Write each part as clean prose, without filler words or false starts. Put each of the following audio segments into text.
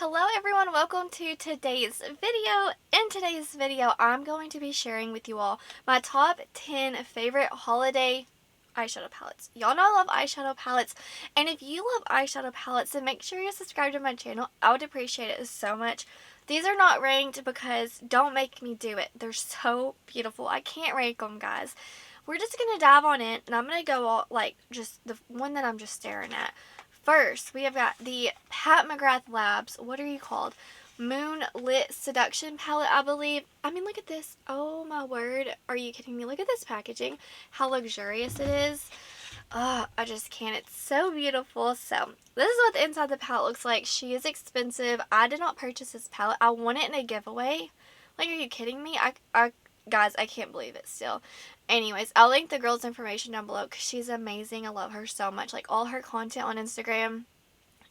Hello everyone, welcome to today's video. In today's video, I'm going to be sharing with you all my top 10 favorite holiday eyeshadow palettes. Y'all know I love eyeshadow palettes, and if you love eyeshadow palettes, then make sure you subscribe to my channel. I would appreciate it so much. These are not ranked because don't make me do it. They're so beautiful. I can't rank them, guys. We're just going to dive on in, and I'm going to go all, just the one that I'm just staring at. First, we have got the Pat McGrath Labs, what are you called? Moonlit Seduction palette, I believe. I mean, look at this. Oh my word. Are you kidding me? Look at this packaging. How luxurious it is. I just can't. It's so beautiful. So, this is what the inside of the palette looks like. She is expensive. I did not purchase this palette. I won it in a giveaway. Like, are you kidding me? Guys, I can't believe it still. Anyways, I'll link the girl's information down below because she's amazing. I love her so much. Like, all her content on Instagram,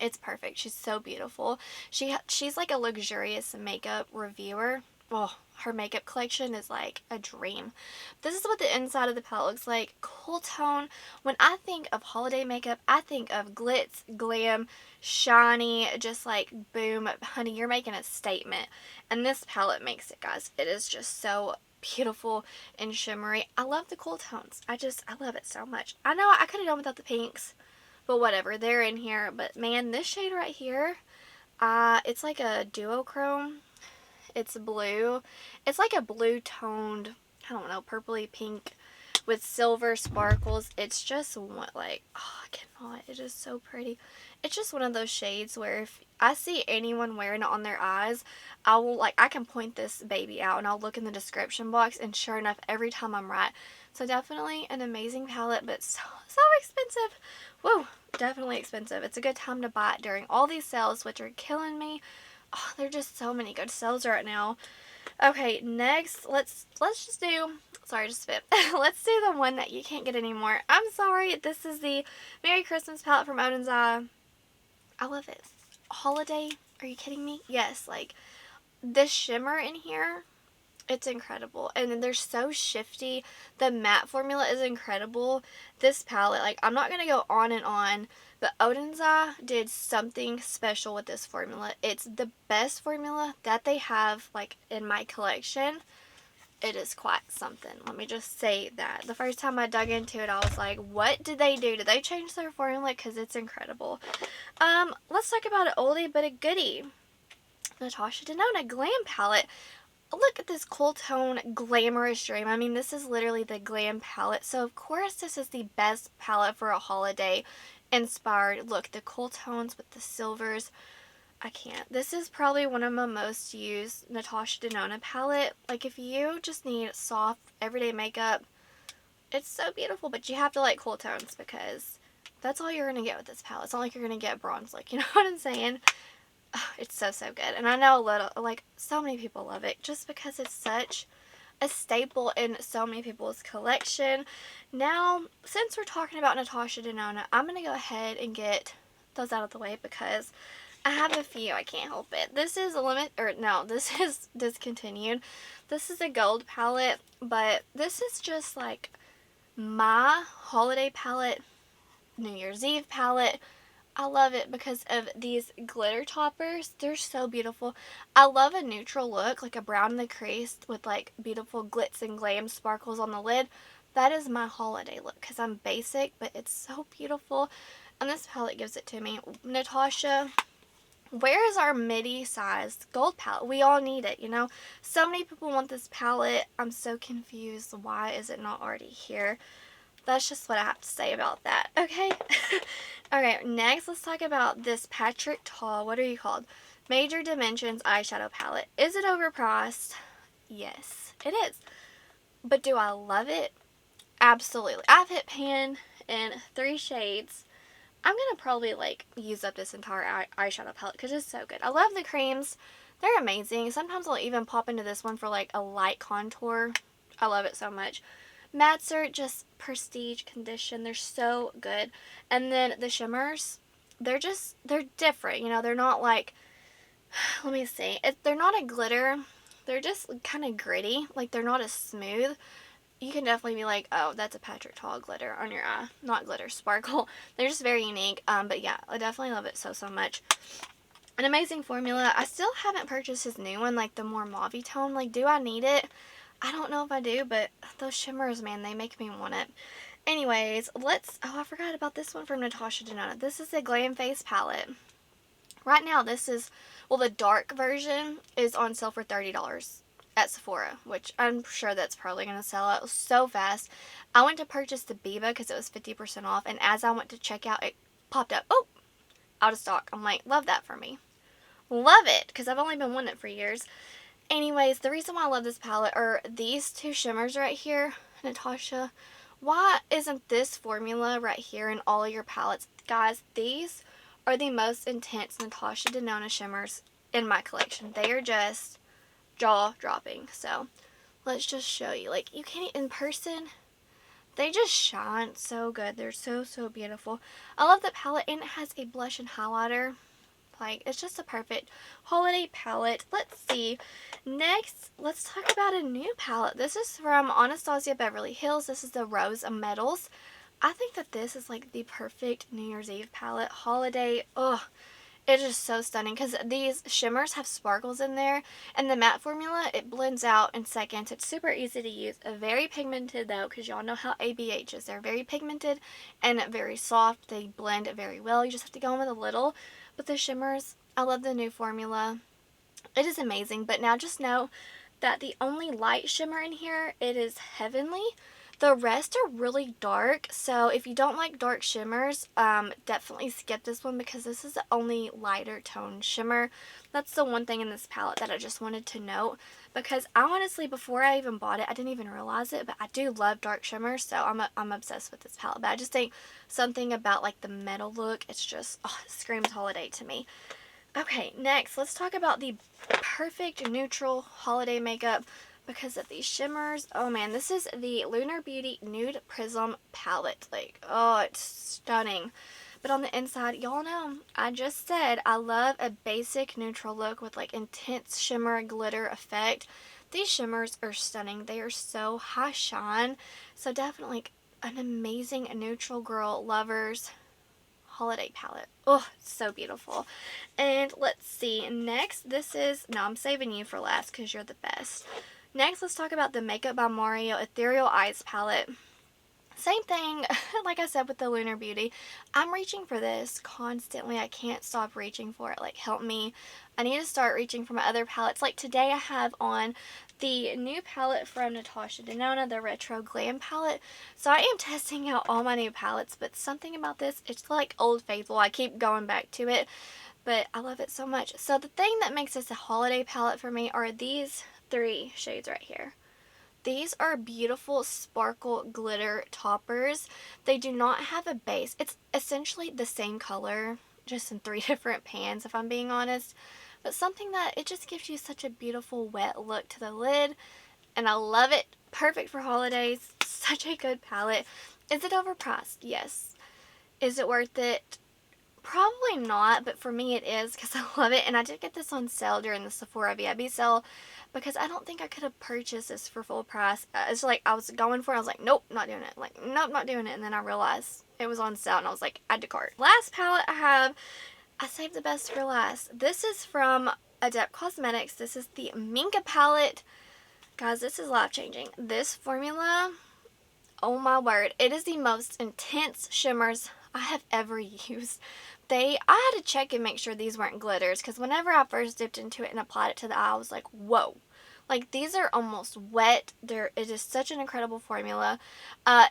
it's perfect. She's so beautiful. She's like a luxurious makeup reviewer. Oh, her makeup collection is like a dream. This is what the inside of the palette looks like. Cool tone. When I think of holiday makeup, I think of glitz, glam, shiny, just like boom, honey, you're making a statement. And this palette makes it, guys. It is just so beautiful and shimmery. I love the cool tones. I love it so much. I know I could have done without the pinks, but whatever, they're in here. But man, this shade right here, it's like a duochrome. It's blue. It's like a blue toned, I don't know, purpley pink with silver sparkles. It's just like, oh, I cannot. It is so pretty. It's just one of those shades where if I see anyone wearing it on their eyes, I can point this baby out and I'll look in the description box, and sure enough, every time I'm right. So definitely an amazing palette, but so expensive. Whoa, definitely expensive. It's a good time to buy it during all these sales, which are killing me. Oh, there are just so many good sales right now. Okay, next, let's just do, sorry, just spit. Let's do the one that you can't get anymore. I'm sorry, this is the Merry Christmas palette from Odin's Eye. I love it. Holiday? Are you kidding me? Yes, like, this shimmer in here, it's incredible. And then they're so shifty. The matte formula is incredible. This palette, like, I'm not going to go on and on, but Odin's Eye did something special with this formula. It's the best formula that they have, like, in my collection. It is quite something. Let me just say that. The first time I dug into it, I was like, what did they do? Did they change their formula? Because it's incredible. Let's talk about an oldie but a goodie. Natasha Denona Glam palette. Look at this cool tone, glamorous dream. I mean, this is literally the glam palette. So, of course, this is the best palette for a holiday inspired. Look, the cool tones with the silvers. I can't. This is probably one of my most used Natasha Denona palette. Like, if you just need soft, everyday makeup, it's so beautiful. But you have to like cool tones because that's all you're going to get with this palette. It's not like you're going to get bronze look. You know what I'm saying? Oh, it's so good. And I know so many people love it just because it's such a staple in so many people's collection. Now, since we're talking about Natasha Denona, I'm going to go ahead and get those out of the way because I have a few. I can't help it. This is this is discontinued. This is a gold palette, but this is just like my holiday palette, New Year's Eve palette. I love it because of these glitter toppers. They're so beautiful. I love a neutral look, like a brown in the crease with like beautiful glitz and glam sparkles on the lid. That is my holiday look because I'm basic, but it's so beautiful. And this palette gives it to me. Natasha, where is our midi-sized gold palette? We all need it, you know? So many people want this palette. I'm so confused. Why is it not already here? That's just what I have to say about that, okay? Okay, next let's talk about this Patrick Ta, what are you called? Major Dimensions eyeshadow palette. Is it overpriced? Yes, it is. But do I love it? Absolutely. I've hit pan in 3 shades. I'm going to probably like use up this entire eyeshadow palette because it's so good. I love the creams. They're amazing. Sometimes I'll even pop into this one for like a light contour. I love it so much. Mattes are just prestige condition. They're so good. And then the shimmers, they're different. You know, they're not like, let me see. They're not a glitter. They're just kind of gritty. Like, they're not as smooth. You can definitely be like, oh, that's a Patrick Ta glitter on your eye. Not glitter, sparkle. They're just very unique. But yeah, I definitely love it so much. An amazing formula. I still haven't purchased his new one, like the more mauve tone. Like, do I need it? I don't know if I do, but those shimmers, man, they make me want it. Anyways, I forgot about this one from Natasha Denona. This is a Glam Face palette. Right now, the dark version is on sale for $30 at Sephora, which I'm sure that's probably going to sell out so fast. I went to purchase the Biba because it was 50% off, and as I went to check out, it popped up, oh, out of stock. I'm like, love that for me. Love it, because I've only been wanting it for years. Anyways, the reason why I love this palette are these two shimmers right here. Natasha, why isn't this formula right here in all of your palettes? Guys, these are the most intense Natasha Denona shimmers in my collection. They are just jaw-dropping. So, let's just show you. Like, you can't, in person, they just shine so good. They're so, so beautiful. I love the palette, and it has a blush and highlighter. Like, it's just a perfect holiday palette. Let's see. Next, let's talk about a new palette. This is from Anastasia Beverly Hills. This is the Rose Metals. I think that this is like the perfect New Year's Eve palette. Holiday, ugh. It's just so stunning because these shimmers have sparkles in there, and the matte formula, it blends out in seconds. It's super easy to use. Very pigmented though, because y'all know how ABH is. They're very pigmented and very soft. They blend very well. You just have to go in with a little. But the shimmers, I love the new formula. It is amazing, but now just know that the only light shimmer in here, it is Heavenly. The rest are really dark, so if you don't like dark shimmers, definitely skip this one because this is the only lighter tone shimmer. That's the one thing in this palette that I just wanted to note, because I honestly, before I even bought it, I didn't even realize it, but I do love dark shimmers, so I'm obsessed with this palette. But I just think something about like the metal look, it's just, oh, it screams holiday to me. Okay, next, let's talk about the perfect neutral holiday makeup because of these shimmers. Oh man, this is the Lunar Beauty Nude Prism palette. Like, oh, it's stunning. But on the inside, y'all know, I just said I love a basic neutral look with like intense shimmer glitter effect. These shimmers are stunning. They are so high shine. So definitely like, an amazing neutral girl lovers holiday palette. Oh, so beautiful. And let's see. Next, no, I'm saving you for last because you're the best. Next, let's talk about the Makeup by Mario Ethereal Eyes palette. Same thing, like I said with the Lunar Beauty. I'm reaching for this constantly. I can't stop reaching for it. Like, help me. I need to start reaching for my other palettes. Like, today I have on the new palette from Natasha Denona, the Retro Glam palette. So I am testing out all my new palettes, but something about this, it's like Old Faithful. I keep going back to it, but I love it so much. So the thing that makes this a holiday palette for me are these three shades right here. These are beautiful sparkle glitter toppers. They do not have a base. It's essentially the same color, just in three different pans if I'm being honest. But something that, it just gives you such a beautiful wet look to the lid. And I love it. Perfect for holidays. Such a good palette. Is it overpriced? Yes. Is it worth it? Probably not, but for me it is because I love it. And I did get this on sale during the Sephora VIP sale because I don't think I could have purchased this for full price. It's like I was going for it. I was like, nope, not doing it. Like, nope, not doing it. And then I realized it was on sale and I was like, add to cart. Last palette I saved the best for last. This is from Adept Cosmetics. This is the Minka palette. Guys, this is life-changing. This formula, oh my word, it is the most intense shimmers I have ever used. I had to check and make sure these weren't glitters because whenever I first dipped into it and applied it to the eye, I was like, whoa. Like, these are almost wet. It is such an incredible formula.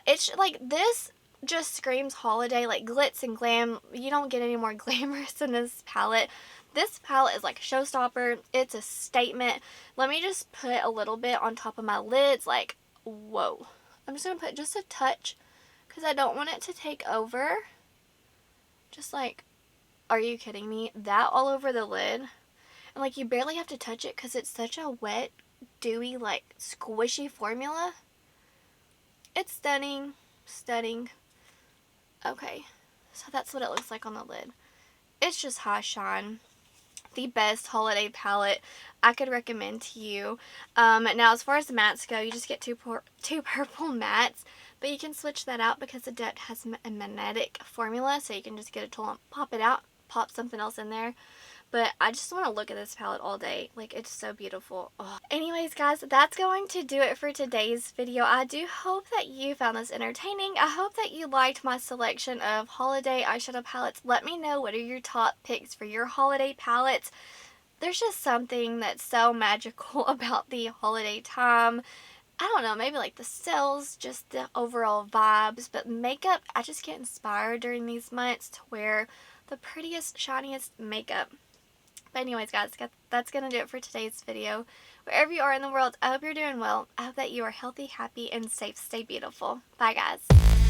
It's like, this just screams holiday, like glitz and glam. You don't get any more glamorous than this palette. This palette is like a showstopper. It's a statement. Let me just put a little bit on top of my lids. Like, whoa. I'm just going to put just a touch because I don't want it to take over. Just like, are you kidding me? That all over the lid. And like, you barely have to touch it because it's such a wet, dewy, like squishy formula. It's stunning. Stunning. Okay. So that's what it looks like on the lid. It's just high shine. The best holiday palette I could recommend to you. Now, as far as the mattes go, you just get two purple mattes. But you can switch that out because Adept has a magnetic formula. So you can just get a tool and pop it out. Pop something else in there. but I just want to look at this palette all day. Like, it's so beautiful. Oh. Anyways, guys, that's going to do it for today's video. I do hope that you found this entertaining. I hope that you liked my selection of holiday eyeshadow palettes. Let me know what are your top picks for your holiday palettes. There's just something that's so magical about the holiday time. I don't know, maybe like the sales, just the overall vibes, but makeup, I just get inspired during these months to wear the prettiest, shiniest makeup. But anyways, guys, that's going to do it for today's video. Wherever you are in the world, I hope you're doing well. I hope that you are healthy, happy, and safe. Stay beautiful. Bye, guys.